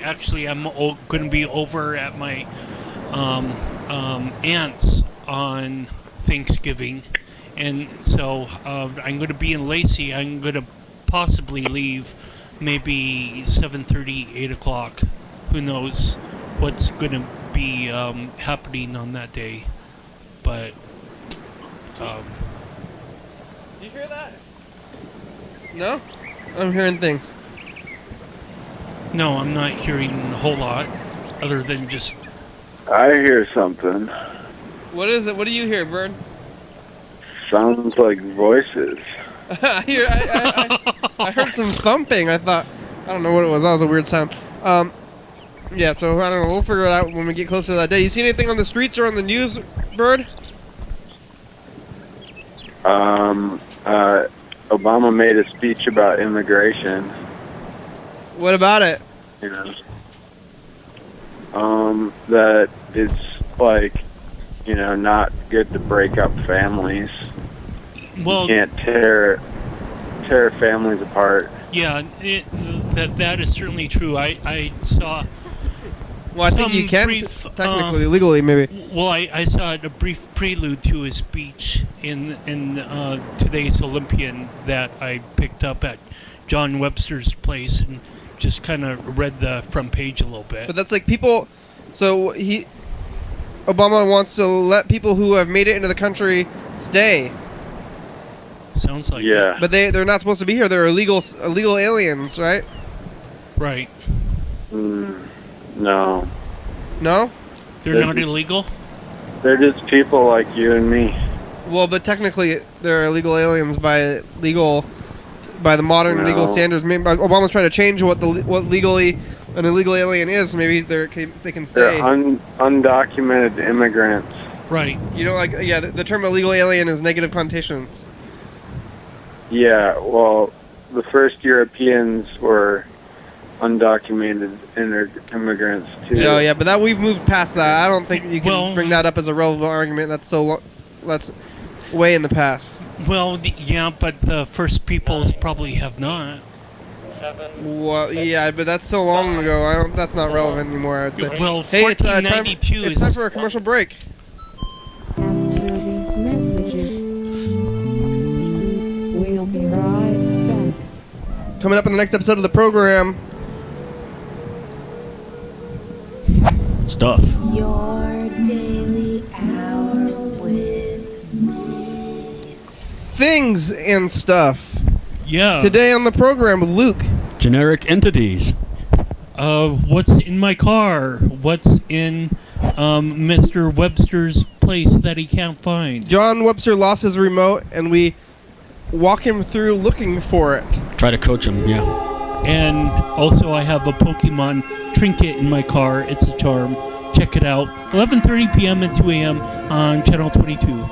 Actually, I'm going to be over at my aunt's on Thanksgiving, and so I'm going to be in Lacey. I'm going to possibly leave maybe 7:30, 8 o'clock. Who knows what's going to be happening on that day, but Do you hear that? No? I'm hearing things. No, I'm not hearing a whole lot other than just... I hear something. What is it? What do you hear, Bird? Sounds like voices. I heard some thumping. I don't know what it was. That was a weird sound. Yeah, so I don't know. We'll figure it out when we get closer to that day. You see anything on the streets or on the news, Bird? Obama made a speech about immigration. What about it? That it's like, not good to break up families. Well, you can't tear families apart. Yeah, that is certainly true. I saw. Well, I think you can technically, legally, maybe. Well, I saw a brief prelude to his speech in today's Olympian that I picked up at John Webster's place and just kind of read the front page a little bit. But that's like people. So Obama wants to let people who have made it into the country stay. Sounds like yeah. it. But they're not supposed to be here. They're illegal aliens, right? Right. No. No? They're not illegal? They're just people like you and me. Well, but technically they're illegal aliens by the modern legal standards. Maybe Obama's trying to change what legally an illegal alien is. Maybe they can stay. They're undocumented immigrants. Right. The term illegal alien has negative connotations. Yeah, well, the first Europeans were undocumented immigrants too. Yeah, but we've moved past that. I don't think you can bring that up as a relevant argument. That's way in the past. Well, yeah, but the first peoples probably have not. Well, yeah, but that's so long ago. That's not relevant anymore. I'd say. Well, Hey, it's time 1492 is... for a commercial break. After these messages, we'll be right back. Coming up in the next episode of the program, Stuff. Your daily hour with me. things and stuff. Yeah. Today on the program, Luke. Generic entities. What's in my car? What's in Mr. Webster's place that he can't find? John Webster lost his remote, and we walk him through looking for it. Try to coach him, yeah. And also I have a Pokemon trinket in my car. It's a charm. Check it out. 11:30 p.m. and 2 a.m. on Channel 22.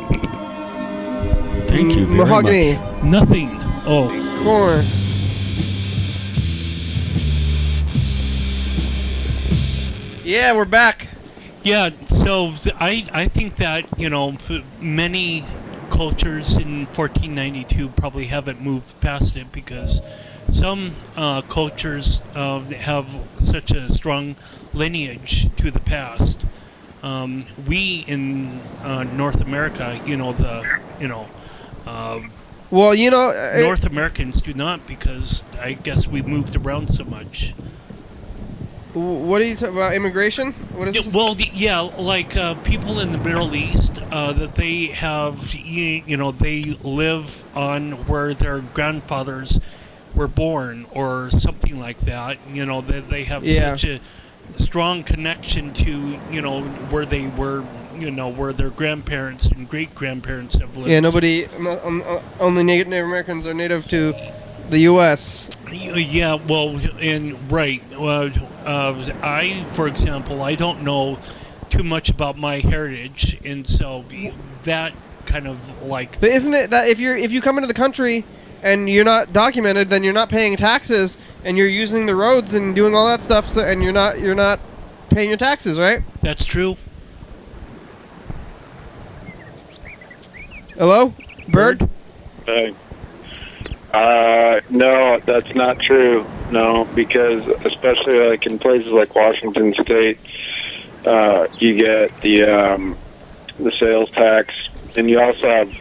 Thank you very Mahogany. much. Nothing. Oh. Corn. Yeah, we're back. Yeah, so I think that, many cultures in 1492 probably haven't moved past it because some cultures have such a strong lineage to the past. We in North America, Well, North Americans do not because I guess we moved around so much. What are you talking about? Immigration? What is Yeah, this? well, like people in the Middle East, that they have, they live on where their grandfathers were born or something like that. They have such a strong connection to, where they were, where their grandparents and great-grandparents have lived. Yeah, only Native Americans are native to the U.S. Yeah, well, and right. I, for example, I don't know too much about my heritage, and so that kind of like. But isn't it that if you come into the country and you're not documented, then you're not paying taxes, and you're using the roads and doing all that stuff, and you're not paying your taxes, right? That's true. Hello, Bird? Hey. No, that's not true. No, because especially like in places like Washington State, you get the sales tax, and you also have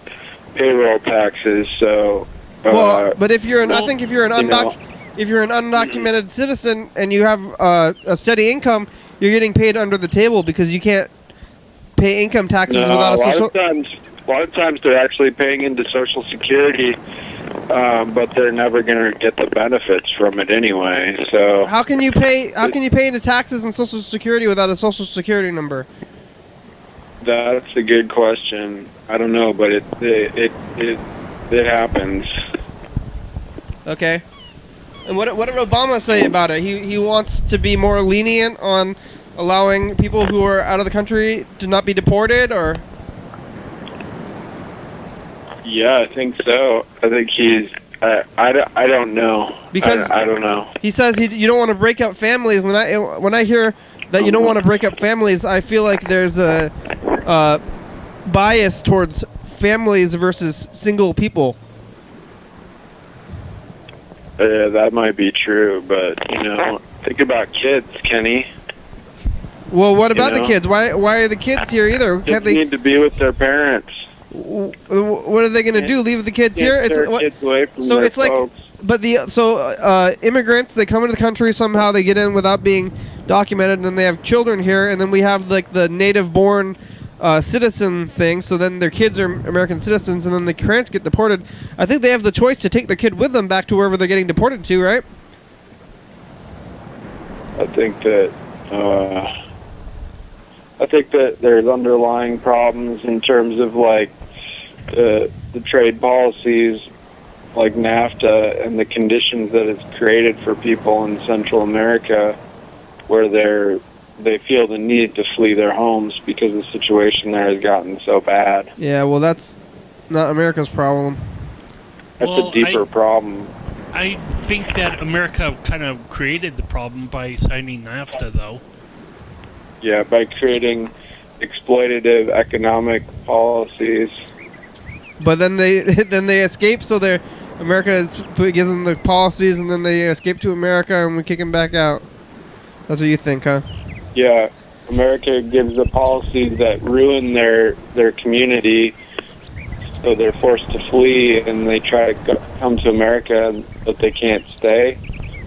payroll taxes. So, but if you're I think if you're an undocumented citizen and you have a steady income, you're getting paid under the table because you can't pay income taxes without a social. A lot of times they're actually paying into Social Security. But they're never going to get the benefits from it anyway. So how can you pay into taxes and Social Security without a Social Security number? That's a good question. I don't know, but it happens. Okay. And what did Obama say about it? He wants to be more lenient on allowing people who are out of the country to not be deported, or? Yeah, I think so. I think he's. I don't know. Because I don't know. He says you don't want to break up families. When I hear that you don't want to break up families, I feel like there's a bias towards families versus single people. Yeah, that might be true, but think about kids, Kenny. Well, what about the kids? Why are the kids here either? Kids need to be with their parents. What are they going to do? Leave the kids here? Kids away from their folks. But immigrants, they come into the country somehow, they get in without being documented, and then they have children here, and then we have like the native-born citizen thing. So then their kids are American citizens, and then the parents get deported. I think they have the choice to take their kid with them back to wherever they're getting deported to, right? I think that there's underlying problems in terms of like the trade policies, like NAFTA, and the conditions that it's created for people in Central America, where they feel the need to flee their homes because the situation there has gotten so bad. Yeah, well, that's not America's problem. That's a deeper problem. I think that America kind of created the problem by signing NAFTA, though. Yeah, by creating exploitative economic policies. But then they escape, so gives them the policies, and then they escape to America, and we kick them back out. That's what you think, huh? Yeah, America gives the policies that ruin their community, so they're forced to flee, and they try to come to America, but they can't stay.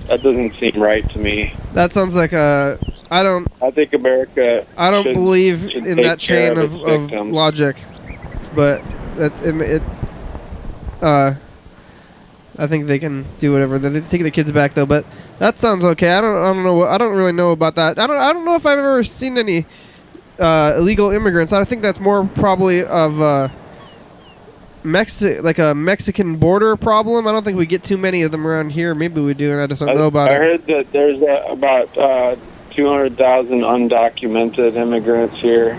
That doesn't seem right to me. That sounds like I think America. I don't believe should in take that care chain of victims. logic, but I think they can do whatever. They take the kids back though, but that sounds okay. I don't know. I don't really know about that. I don't know if I've ever seen any illegal immigrants. I think that's more probably of like a Mexican border problem. I don't think we get too many of them around here. Maybe we do, and I just don't know about it. I heard that there's about 200,000 undocumented immigrants here.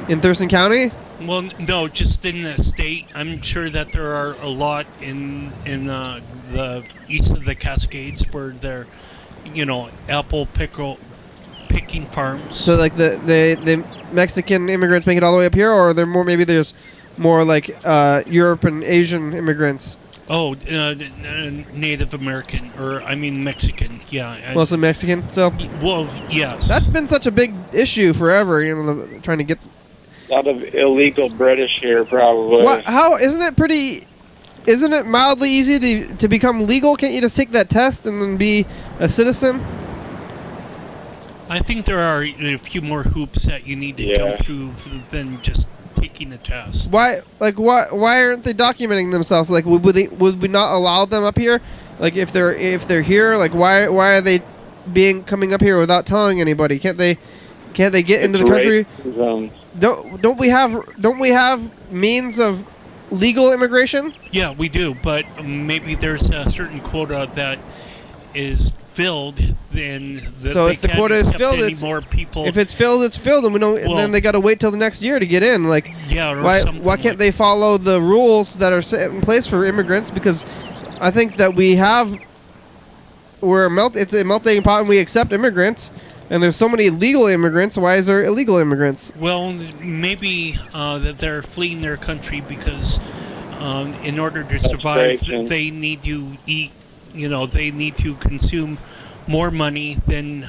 In Thurston County? Well, no, just in the state. I'm sure that there are a lot in the east of the Cascades where they're, apple picking farms. So like the Mexican immigrants make it all the way up here, or are there more? Maybe there's more like Europe and Asian immigrants. Oh, Native American, or I mean Mexican, yeah. Mostly Mexican, so? Well, yes. That's been such a big issue forever, trying to get... A lot of illegal British here, probably. Isn't it mildly easy to become legal? Can't you just take that test and then be a citizen? I think there are a few more hoops that you need to jump through than just taking a test. Why aren't they documenting themselves? Like, would we not allow them up here? Like, if they're here, like, why are they coming up here without telling anybody? Can't they get into the country? Don't we have means of legal immigration? Yeah, we do, but maybe there's a certain quota that is filled, then so if the quota is filled, if it's filled, it's filled, and we don't. And then they got to wait till the next year to get in. Like, why can't they follow the rules that are set in place for immigrants? Because I think that it's a melting pot, and we accept immigrants. And there's so many legal immigrants. Why is there illegal immigrants? Well, maybe that they're fleeing their country because in order to survive, they need to eat. They need to consume more money than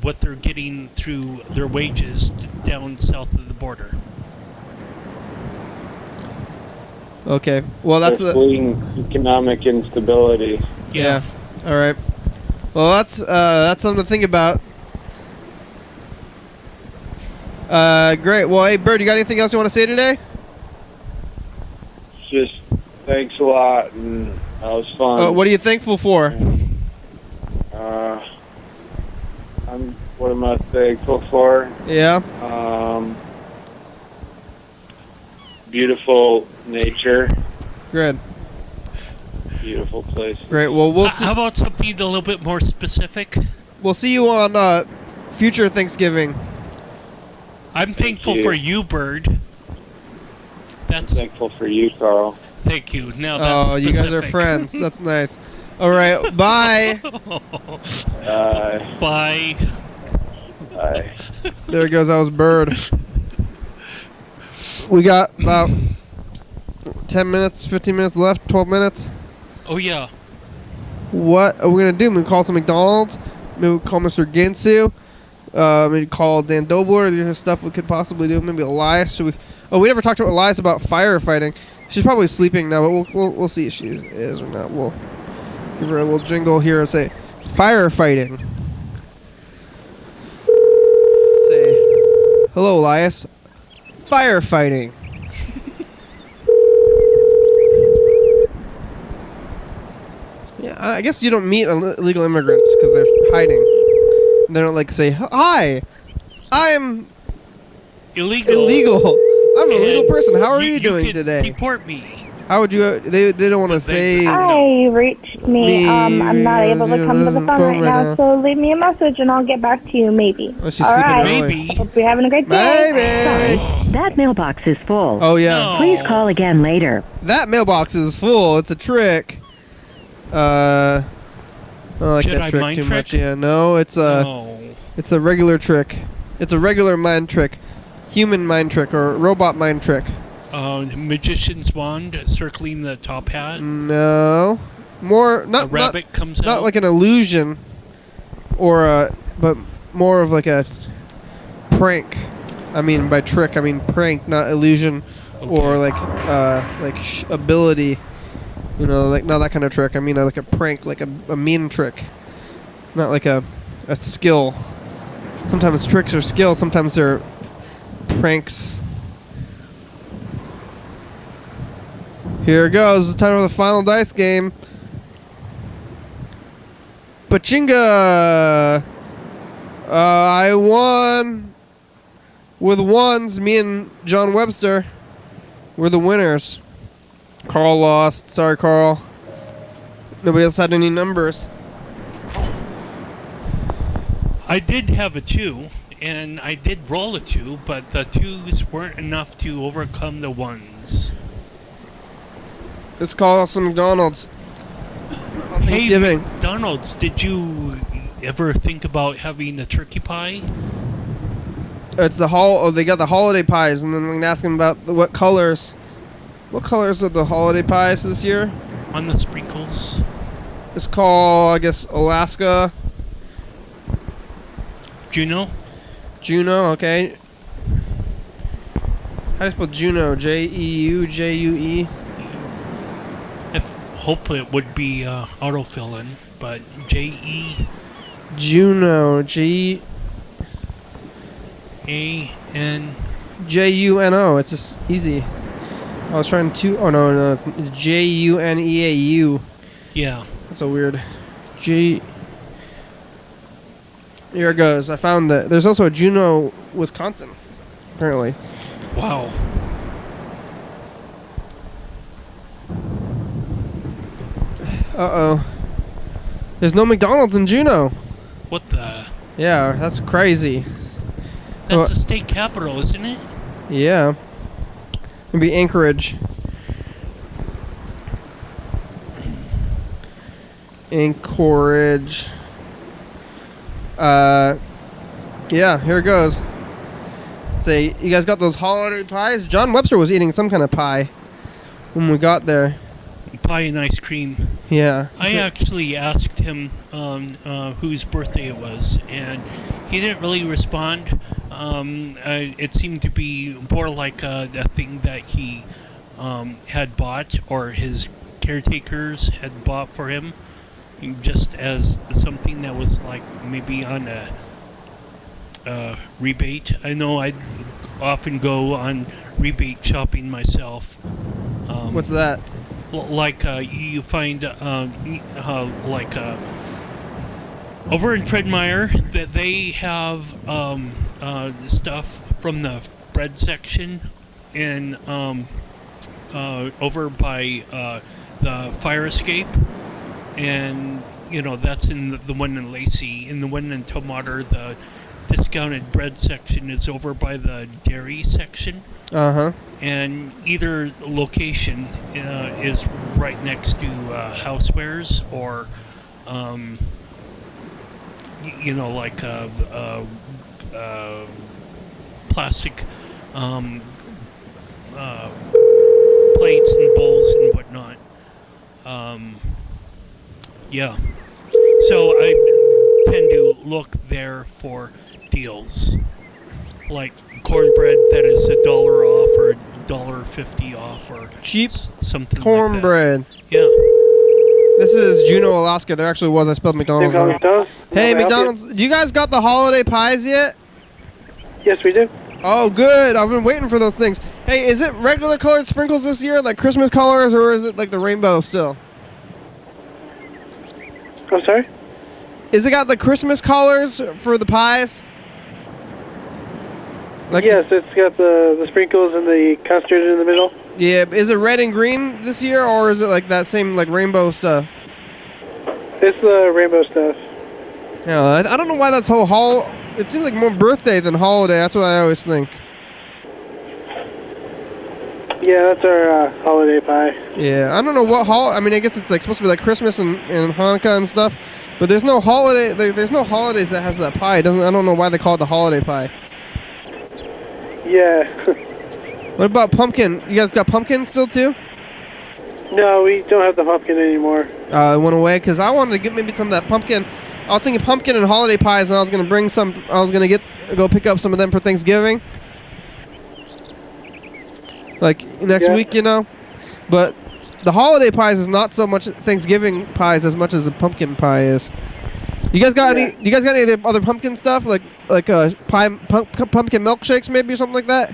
what they're getting through their wages down south of the border. Okay. Well, that's fleeing economic instability. Yeah. All right. Well, that's something to think about. Great. Well, hey, Bird, you got anything else you want to say today? Just thanks a lot, and that was fun. What are you thankful for? What am I thankful for? Yeah. Beautiful nature. Good. Beautiful place. Great. Well, we'll see. How about something a little bit more specific? We'll see you on future Thanksgiving. I'm thankful for you, Bird. I'm thankful for you, Carl. Thank you. Now that's specific. You guys are friends. That's nice. All right. Bye. Bye. Bye. There goes. That was Bird. We got about 10 minutes, 15 minutes left, 12 minutes. Oh, yeah. What are we going to do? Maybe call some McDonald's? Maybe call Mr. Ginsu? Maybe call Dan Dobler? There's stuff we could possibly do. Maybe Elias. Should we? Oh, we never talked to Elias about firefighting. She's probably sleeping now, but we'll see if she is or not. We'll give her a little jingle here and say, firefighting. Say, hello, Elias. Firefighting. Yeah, I guess you don't meet illegal immigrants because they're hiding. They don't say, hi, I'm illegal. I'm an illegal person. How are you doing today? Report me. How would you? They don't want to say. Hi, reached me. I'm not able to come to the phone right now, so leave me a message and I'll get back to you. Maybe. Oh, she's all right. Maybe. Hope you're having a great day. Maybe. Sorry, that mailbox is full. Oh yeah. No. Please call again later. That mailbox is full. It's a trick. I don't like that trick too much. Yeah. No, it's a regular trick. It's a regular mind trick, human mind trick or robot mind trick. magician's wand circling the top hat. No. More A rabbit comes not out. like an illusion but more of like a prank. I mean by trick, I mean prank, not illusion or like ability. You know, like not that kind of trick. I mean like a prank, like a mean trick. Not like a skill. Sometimes tricks are skill, sometimes they're pranks. Here it goes. It's time for the final dice game. Pachinga! I won with ones. Me and John Webster were the winners. Carl lost. Sorry, Carl. Nobody else had any numbers. I did have a 2, and I did roll a 2, but the 2s weren't enough to overcome the 1s. Let's call some McDonald's. Hey, Thanksgiving. McDonald's, did you ever think about having a turkey pie? It's the they got the holiday pies, and then we can ask them about what colors. What colors are the holiday pies this year? On the sprinkles. It's called, I guess, Alaska. Juno? Juno, okay. How do you spell Juno? Jeujue? I hope it would be autofill-in, but J-E... Juno, G... A-N... J-U-N-O, it's just easy. I was trying to... Oh, no, it's J-U-N-E-A-U. Yeah. That's so weird. G... Here it goes. I found that. There's also a Juneau, Wisconsin, apparently. Wow. Uh-oh. There's no McDonald's in Juneau. What the... Yeah, that's crazy. That's a state capital, isn't it? Yeah. It'd be Anchorage. Anchorage. Yeah, here it goes. Say, you guys got those holiday pies? John Webster was eating some kind of pie when we got there. Pie and ice cream. Yeah. I actually asked him whose birthday it was, and he didn't really respond. It seemed to be more like a thing that he had bought, or his caretakers had bought for him, just as something that was like maybe on a rebate. I know I often go on rebate shopping myself. What's that? Like you find over in Fred Meyer that they have stuff from the bread section, and over by the fire escape, and you know that's in the one in Lacey. In the one in Tomater, the discounted bread section is over by the dairy section. Uh-huh. And either location is right next to housewares, or you know, like plastic plates and bowls and whatnot. Yeah. So I tend to look there for deals, like cornbread that is $1 off or $1.50 off, or cheap something cornbread. Like that. Yeah. This is Juneau, Alaska. There actually was. I spelled McDonald's wrong. Hey, McDonald's, do you guys got the holiday pies yet? Yes, we do. Oh, good. I've been waiting for those things. Hey, is it regular colored sprinkles this year, like Christmas colors, or is it like the rainbow still? I'm sorry? Is it got the Christmas colors for the pies? Like yes, it's got the sprinkles and the custard in the middle. Yeah, is it red and green this year, or is it like that same like rainbow stuff? It's the rainbow stuff. Yeah, I don't know why that's it seems like more birthday than holiday. That's what I always think. Yeah, that's our holiday pie. Yeah, I don't know what I mean, I guess it's like supposed to be like Christmas and Hanukkah and stuff, but there's no holiday. There's no holidays that has that pie. I don't know why they call it the holiday pie. Yeah. What about pumpkin? You guys got pumpkin still too? No, we don't have the pumpkin anymore. It went away because I wanted to get maybe some of that pumpkin. I was thinking pumpkin and holiday pies, and I was gonna bring some. I was gonna go pick up some of them for Thanksgiving, like next week, you know. But the holiday pies is not so much Thanksgiving pies as much as a pumpkin pie is. You guys got any? You guys got any other pumpkin stuff like pumpkin milkshakes maybe or something like that?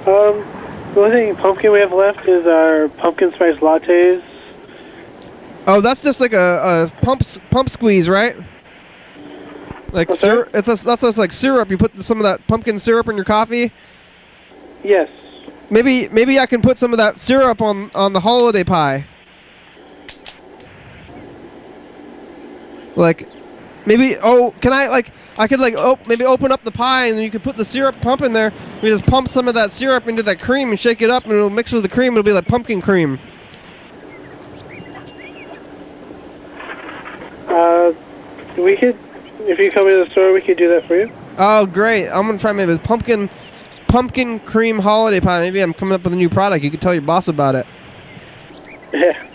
The only thing pumpkin we have left is our pumpkin spice lattes. Oh, that's just like a pump squeeze, right? Like syrup. That's just like syrup. You put some of that pumpkin syrup in your coffee. Yes. Maybe I can put some of that syrup on the holiday pie. Like, maybe I could maybe open up the pie and then you could put the syrup pump in there. We just pump some of that syrup into that cream and shake it up and it'll mix with the cream. It'll be like pumpkin cream. We could, if you come to the store, we could do that for you. Oh, great! I'm gonna try maybe pumpkin cream holiday pie. Maybe I'm coming up with a new product. You could tell your boss about it. Yeah.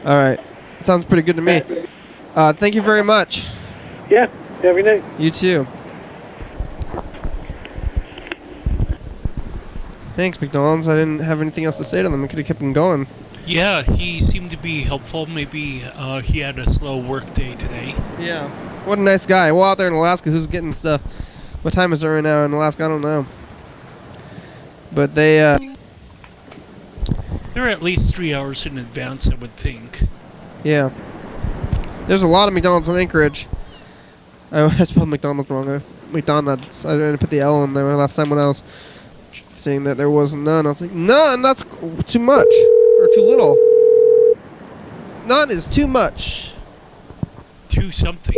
All right. Sounds pretty good to me. Thank you very much. Yeah. Have a good night. You too. Thanks, McDonald's. I didn't have anything else to say to them. I could have kept them going. Yeah, he seemed to be helpful. Maybe he had a slow work day today. Yeah. What a nice guy. Well, out there in Alaska, who's getting stuff? What time is it right now in Alaska? I don't know. But they're at least 3 hours in advance, I would think. Yeah. There's a lot of McDonald's in Anchorage. I spelled McDonald's wrong. It's McDonald's. I didn't put the L in there last time when I was saying that there was none. I was like, none, that's too much. Or too little. None is too much. Too something.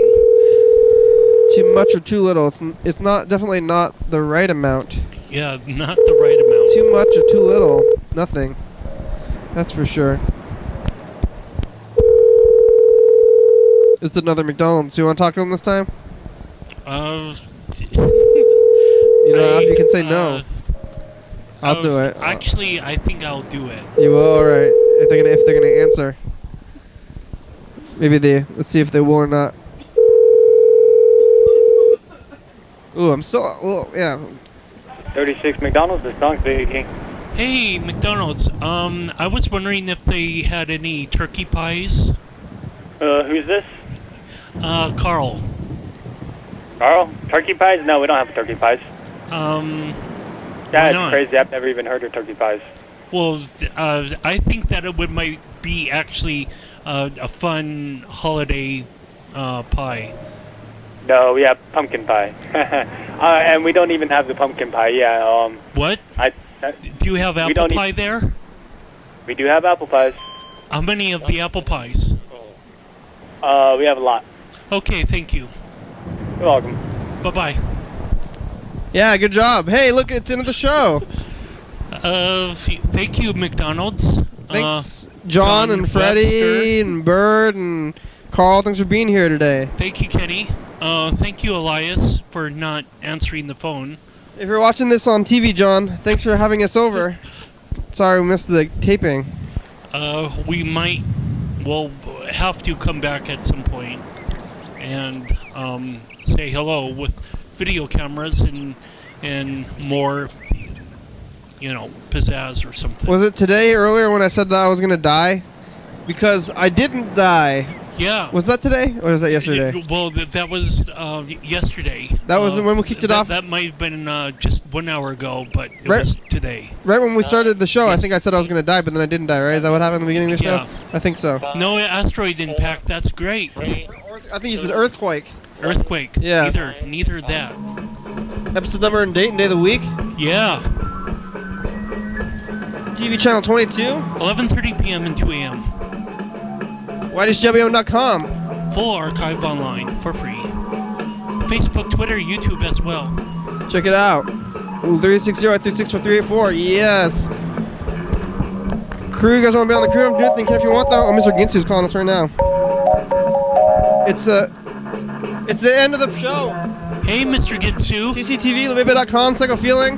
Too much or too little. It's not definitely not the right amount. Yeah, not the right amount. Too much or too little. Nothing. That's for sure. It's another McDonald's. Do you want to talk to him this time? You know, you can say no. I'll do it. Actually, I think I'll do it. You will, all right. If they're gonna answer, maybe let's see if they will or not. Ooh, I'm still. Yeah. 36 McDonald's. This song speaking. Hey, McDonald's. I was wondering if they had any turkey pies. Who's this? Carl. Carl? Turkey pies? No, we don't have turkey pies. That's crazy. I've never even heard of turkey pies. Well, I think that it might be actually a fun holiday pie. No, we have pumpkin pie. And we don't even have the pumpkin pie. Yeah. What? Do you have apple pie there? We do have apple pies. How many of the apple pies? We have a lot. Okay, thank you. You're welcome. Bye-bye. Yeah, good job. Hey, look, it's the end of the show. Thank you, McDonald's. Thanks, John and Freddie and Bird and Carl. Thanks for being here today. Thank you, Kenny. Thank you, Elias, for not answering the phone. If you're watching this on TV, John, thanks for having us over. Sorry we missed the taping. We'll have to come back at some point and say hello with video cameras and more, pizzazz or something. Was it today earlier when I said that I was going to die? Because I didn't die. Yeah. Was that today or was that yesterday? Well, that was yesterday. That was when we kicked it off? That might have been just 1 hour ago, but it was today. Right when we started the show, yes. I think I said I was going to die, but then I didn't die, right? Is that what happened in the beginning of the show? I think so. No asteroid impact. That's great. I think you said earthquake. Earthquake. Yeah. Neither that. Episode number and date and day of the week? Yeah. TV channel 22? 11:30 p.m. and 2 a.m. YDHWM.com. Full archive online for free. Facebook, Twitter, YouTube as well. Check it out. 360-364-384. Yes. Crew, you guys want to be on the crew? I'm doing thinking if you want though. Oh, Mr. Ginsu's calling us right now. It's the end of the show. Hey, Mr. Ginsu. TCTV, LeVibe.com, Psycho Feeling.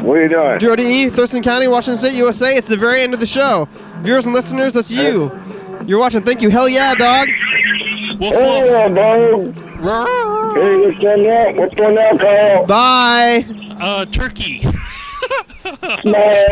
What are you doing? GRDE, Thurston County, Washington State, USA. It's the very end of the show. Viewers and listeners, that's you. You're watching. Thank you. Hell yeah, dog. Hey, dog. Hey, what's going on? What's going on, Carl? Bye. Turkey. No.